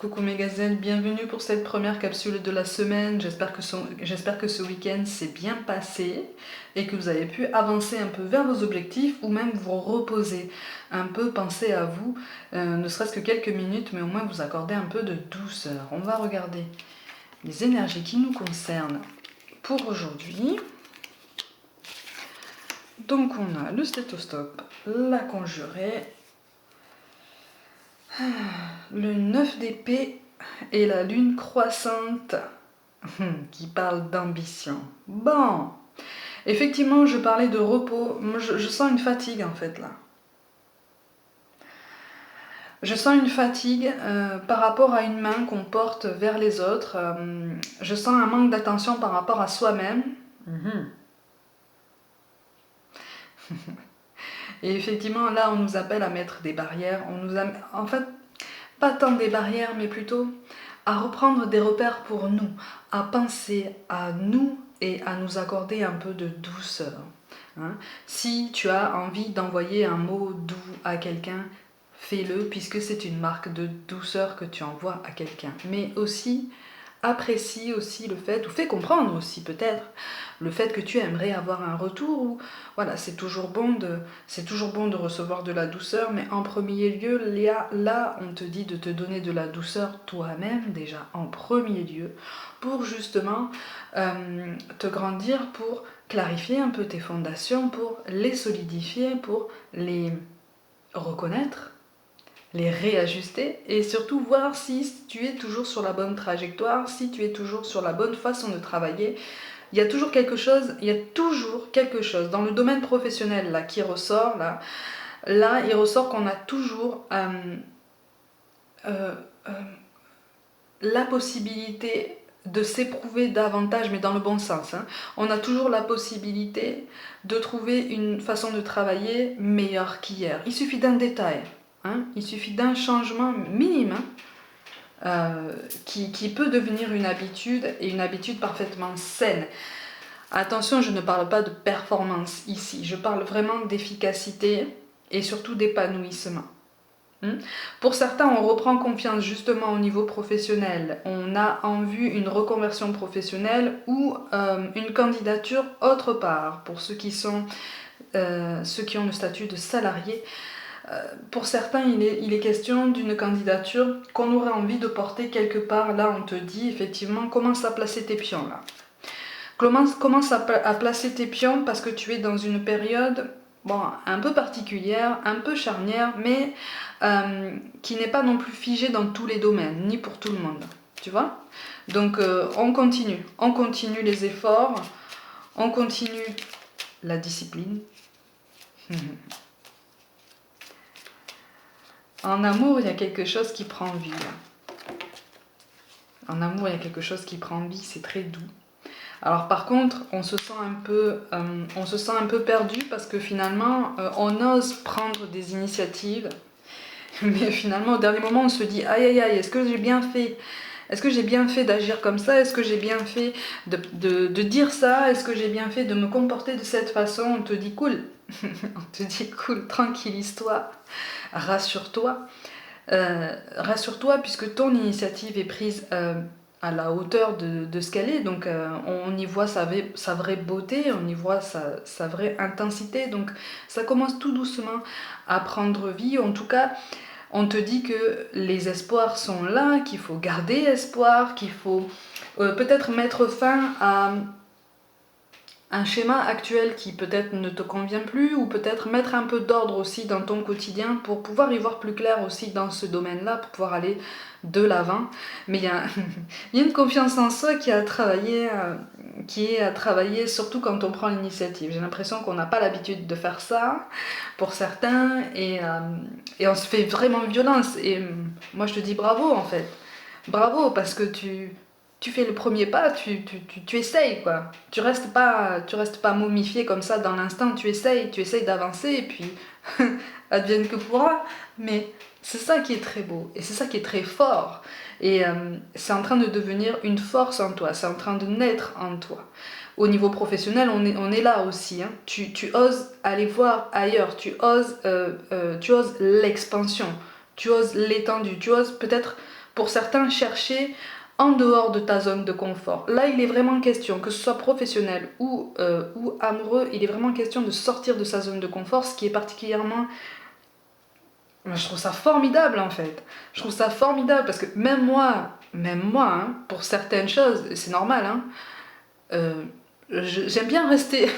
Coucou mes gazelles, bienvenue pour cette première capsule de la semaine. J'espère que ce week-end s'est bien passé et que vous avez pu avancer un peu vers vos objectifs ou même vous reposer un peu, penser à vous, ne serait-ce que quelques minutes, mais au moins vous accorder un peu de douceur. On va regarder les énergies qui nous concernent pour aujourd'hui. Donc on a le stéthoscope, la conjurée, le 9 d'épée et la lune croissante qui parle d'ambition. Bon, effectivement, je parlais de repos. Moi, je sens une fatigue en fait là. Je sens une fatigue par rapport à une main qu'on porte vers les autres. Je sens un manque d'attention par rapport à soi-même. Et effectivement, là, on nous appelle à mettre des barrières. En fait, pas tant des barrières, mais plutôt à reprendre des repères pour nous, à penser à nous et à nous accorder un peu de douceur. Hein. Si tu as envie d'envoyer un mot doux à quelqu'un, fais-le puisque c'est une marque de douceur que tu envoies à quelqu'un. Mais aussi, apprécie aussi le fait, ou fais comprendre aussi peut-être, le fait que tu aimerais avoir un retour. Ou, voilà, c'est toujours bon de recevoir de la douceur, mais en premier lieu, là, on te dit de te donner de la douceur toi-même, déjà, en premier lieu, pour justement te grandir, pour clarifier un peu tes fondations, pour les solidifier, pour les reconnaître, les réajuster et surtout voir si tu es toujours sur la bonne trajectoire, si tu es toujours sur la bonne façon de travailler. Il y a toujours quelque chose dans le domaine professionnel là qui ressort là il ressort qu'on a toujours la possibilité de s'éprouver davantage, mais dans le bon sens. Hein. On a toujours la possibilité de trouver une façon de travailler meilleure qu'hier. Il suffit d'un détail, hein. Il suffit d'un changement minime qui peut devenir une habitude, et une habitude parfaitement saine. Attention, je ne parle pas de performance ici, je parle vraiment d'efficacité et surtout d'épanouissement. Pour certains, on reprend confiance justement au niveau professionnel. On a en vue une reconversion professionnelle ou une candidature autre part. Pour ceux qui ont le statut de salarié, pour certains, il est question d'une candidature qu'on aurait envie de porter quelque part. Là, on te dit effectivement, commence à placer tes pions là. Commence à placer tes pions parce que tu es dans une période un peu particulière, un peu charnière, mais qui n'est pas non plus figée dans tous les domaines, ni pour tout le monde. Tu vois? Donc on continue les efforts, on continue la discipline. En amour, il y a quelque chose qui prend vie. En amour, il y a quelque chose qui prend vie, c'est très doux. Alors par contre, on se sent un peu perdu parce que finalement, on ose prendre des initiatives, mais finalement, au dernier moment, on se dit aïe aïe aïe, est-ce que j'ai bien fait? Est-ce que j'ai bien fait d'agir comme ça? Est-ce que j'ai bien fait de dire ça? Est-ce que j'ai bien fait de me comporter de cette façon? On te dit cool, on te dit cool, tranquillise-toi, rassure-toi. Rassure-toi puisque ton initiative est prise à la hauteur de ce qu'elle est, donc on y voit sa vraie beauté, on y voit sa vraie intensité, donc ça commence tout doucement à prendre vie. En tout cas, on te dit que les espoirs sont là, qu'il faut garder espoir, qu'il faut peut-être mettre fin à un schéma actuel qui peut-être ne te convient plus, ou peut-être mettre un peu d'ordre aussi dans ton quotidien pour pouvoir y voir plus clair aussi dans ce domaine-là, pour pouvoir aller de l'avant. Mais il y a une confiance en soi qui est à travailler surtout quand on prend l'initiative. J'ai l'impression qu'on n'a pas l'habitude de faire ça pour certains, et on se fait vraiment violence. Et moi je te dis bravo en fait. Bravo parce que tu fais le premier pas, tu essayes quoi. Tu restes pas momifié comme ça dans l'instant, tu essayes d'avancer et puis advienne que pourra. Mais c'est ça qui est très beau et c'est ça qui est très fort. Et c'est en train de devenir une force en toi, c'est en train de naître en toi. Au niveau professionnel, on est là aussi. Hein. Tu oses aller voir ailleurs, tu oses l'expansion, tu oses l'étendue, tu oses peut-être Pour certains, chercher en dehors de ta zone de confort. Là, il est vraiment question, que ce soit professionnel ou amoureux, il est vraiment question de sortir de sa zone de confort, ce qui est particulièrement... Je trouve ça formidable en fait. Je trouve ça formidable parce que même moi hein, pour certaines choses, c'est normal, hein, j'aime bien rester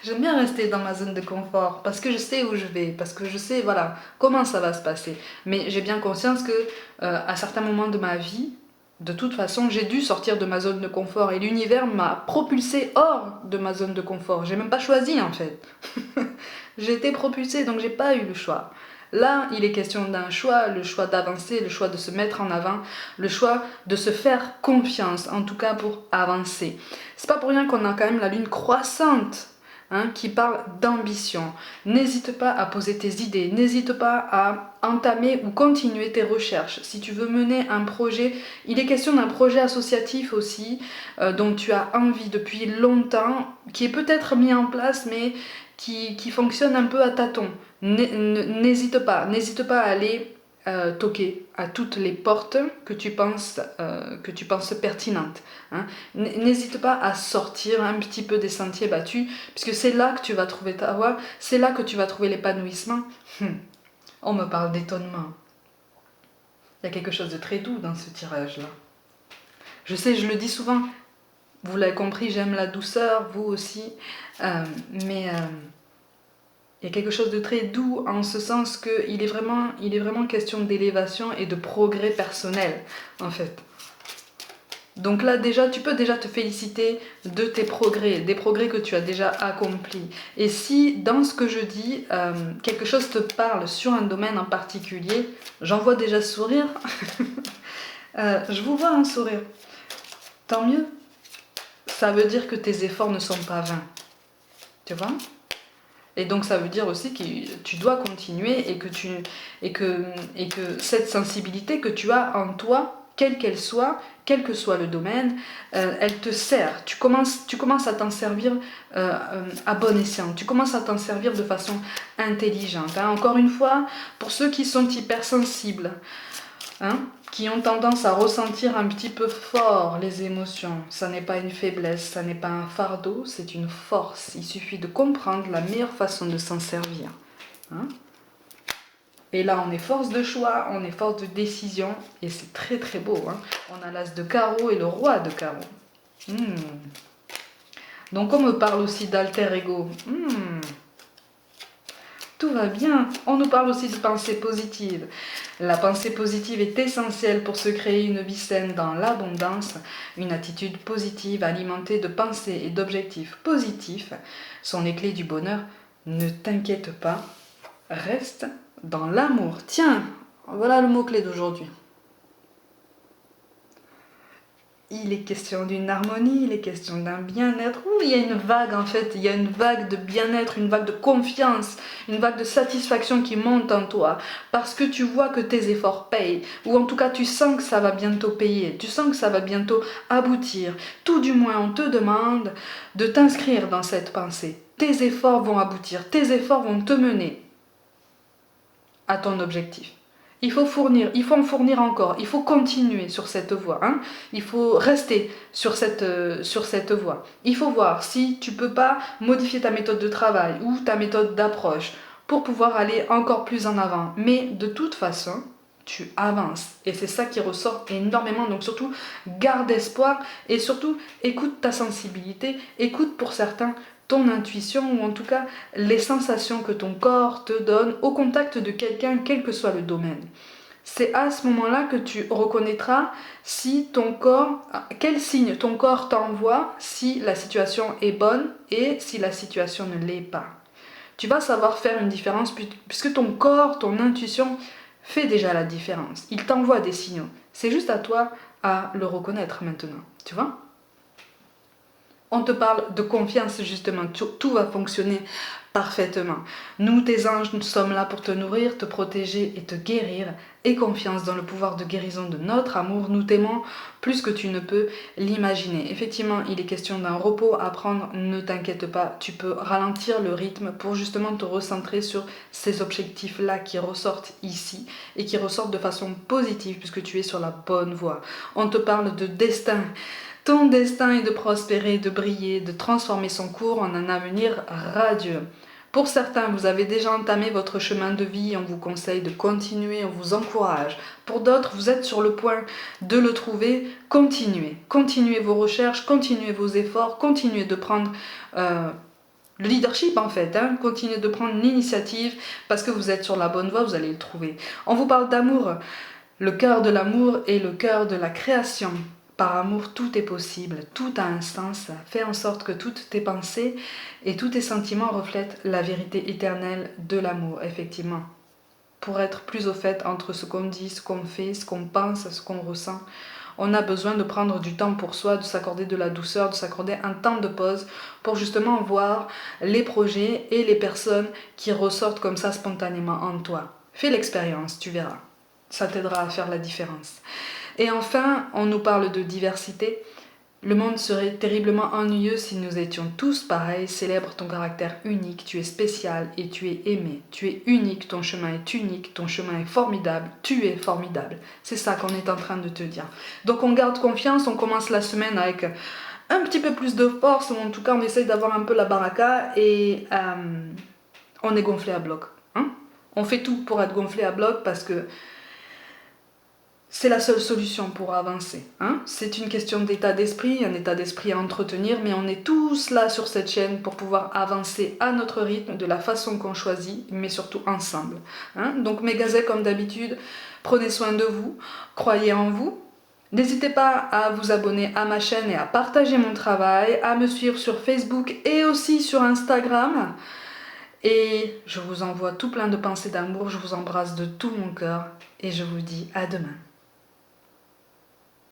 j'aime bien rester dans ma zone de confort parce que je sais où je vais, parce que je sais voilà comment ça va se passer. Mais j'ai bien conscience que à certains moments de ma vie, de toute façon, j'ai dû sortir de ma zone de confort et l'univers m'a propulsé hors de ma zone de confort. J'ai même pas choisi en fait. J'ai été propulsée, donc j'ai pas eu le choix. Là, il est question d'un choix, le choix d'avancer, le choix de se mettre en avant, le choix de se faire confiance, en tout cas pour avancer. C'est pas pour rien qu'on a quand même la lune croissante, hein, qui parle d'ambition. N'hésite pas à poser tes idées, n'hésite pas à entamer ou continuer tes recherches. Si tu veux mener un projet, il est question d'un projet associatif aussi, dont tu as envie depuis longtemps, qui est peut-être mis en place, mais qui fonctionne un peu à tâtons. N'hésite pas à aller toquer à toutes les portes que tu penses pertinentes. Hein. N'hésite pas à sortir un petit peu des sentiers battus, puisque c'est là que tu vas trouver ta voie, c'est là que tu vas trouver l'épanouissement. On me parle d'étonnement. Il y a quelque chose de très doux dans ce tirage-là. Je sais, je le dis souvent, vous l'avez compris, j'aime la douceur, vous aussi, mais... il y a quelque chose de très doux en ce sens qu'il est vraiment question d'élévation et de progrès personnel, en fait. Donc là, déjà, tu peux déjà te féliciter de tes progrès, des progrès que tu as déjà accomplis. Et si, dans ce que je dis, quelque chose te parle sur un domaine en particulier, j'en vois déjà sourire. Je vous vois un sourire. Tant mieux. Ça veut dire que tes efforts ne sont pas vains. Tu vois ? Et donc ça veut dire aussi que tu dois continuer et que cette sensibilité que tu as en toi, quelle qu'elle soit, quel que soit le domaine, elle te sert. Tu commences à t'en servir à bon escient. Tu commences à t'en servir de façon intelligente. Hein. Encore une fois, pour ceux qui sont hypersensibles, hein, qui ont tendance à ressentir un petit peu fort les émotions. Ça n'est pas une faiblesse, ça n'est pas un fardeau, c'est une force. Il suffit de comprendre la meilleure façon de s'en servir. Hein. Et là, on est force de choix, on est force de décision, et c'est très très beau. Hein. On a l'as de carreau et le roi de carreau. Donc on me parle aussi d'alter ego. Tout va bien. On nous parle aussi de pensée positive. La pensée positive est essentielle pour se créer une vie saine dans l'abondance. Une attitude positive alimentée de pensées et d'objectifs positifs sont les clés du bonheur. Ne t'inquiète pas, reste dans l'amour. Tiens, voilà le mot-clé d'aujourd'hui. Il est question d'une harmonie, il est question d'un bien-être. Il y a une vague en fait, il y a une vague de bien-être, une vague de confiance, une vague de satisfaction qui monte en toi. Parce que tu vois que tes efforts payent, ou en tout cas tu sens que ça va bientôt payer, tu sens que ça va bientôt aboutir. Tout du moins on te demande de t'inscrire dans cette pensée. Tes efforts vont aboutir, tes efforts vont te mener à ton objectif. Il faut en fournir encore, il faut continuer sur cette voie, hein. Il faut rester sur cette voie. Il faut voir si tu peux pas modifier ta méthode de travail ou ta méthode d'approche pour pouvoir aller encore plus en avant. Mais de toute façon, tu avances et c'est ça qui ressort énormément. Donc surtout, garde espoir et surtout, écoute ta sensibilité, écoute pour certains ton intuition ou en tout cas les sensations que ton corps te donne au contact de quelqu'un, quel que soit le domaine. C'est à ce moment-là que tu reconnaîtras si ton corps, quel signe ton corps t'envoie, si la situation est bonne et si la situation ne l'est pas. Tu vas savoir faire une différence puisque ton corps, ton intuition fait déjà la différence. Il t'envoie des signaux. C'est juste à toi à le reconnaître maintenant. Tu vois ? On te parle de confiance justement, tout va fonctionner parfaitement. Nous, tes anges, nous sommes là pour te nourrir, te protéger et te guérir. Aie confiance dans le pouvoir de guérison de notre amour. Nous t'aimons plus que tu ne peux l'imaginer. Effectivement, il est question d'un repos à prendre. Ne t'inquiète pas, tu peux ralentir le rythme pour justement te recentrer sur ces objectifs-là qui ressortent ici et qui ressortent de façon positive puisque tu es sur la bonne voie. On te parle de destin. Ton destin est de prospérer, de briller, de transformer son cours en un avenir radieux. Pour certains, vous avez déjà entamé votre chemin de vie, on vous conseille de continuer, on vous encourage. Pour d'autres, vous êtes sur le point de le trouver, continuez. Continuez vos recherches, continuez vos efforts, continuez de prendre le leadership en fait. Continuez de prendre l'initiative parce que vous êtes sur la bonne voie, vous allez le trouver. On vous parle d'amour. Le cœur de l'amour est le cœur de la création. Par amour, tout est possible, tout a un sens. Fais en sorte que toutes tes pensées et tous tes sentiments reflètent la vérité éternelle de l'amour, effectivement. Pour être plus au fait entre ce qu'on dit, ce qu'on fait, ce qu'on pense, ce qu'on ressent, on a besoin de prendre du temps pour soi, de s'accorder de la douceur, de s'accorder un temps de pause pour justement voir les projets et les personnes qui ressortent comme ça spontanément en toi. Fais l'expérience, tu verras. Ça t'aidera à faire la différence. Et enfin, on nous parle de diversité. Le monde serait terriblement ennuyeux si nous étions tous pareils. Célèbre ton caractère unique, tu es spécial et tu es aimé. Tu es unique, ton chemin est unique, ton chemin est formidable, tu es formidable. C'est ça qu'on est en train de te dire. Donc on garde confiance, on commence la semaine avec un petit peu plus de force, ou en tout cas on essaye d'avoir un peu la baraka et on est gonflé à bloc. On fait tout pour être gonflé à bloc parce que c'est la seule solution pour avancer. C'est une question d'état d'esprit, un état d'esprit à entretenir, mais on est tous là sur cette chaîne pour pouvoir avancer à notre rythme, de la façon qu'on choisit, mais surtout ensemble. Donc mes gazelles, comme d'habitude, prenez soin de vous, croyez en vous. N'hésitez pas à vous abonner à ma chaîne et à partager mon travail, à me suivre sur Facebook et aussi sur Instagram. Et je vous envoie tout plein de pensées d'amour, je vous embrasse de tout mon cœur et je vous dis à demain.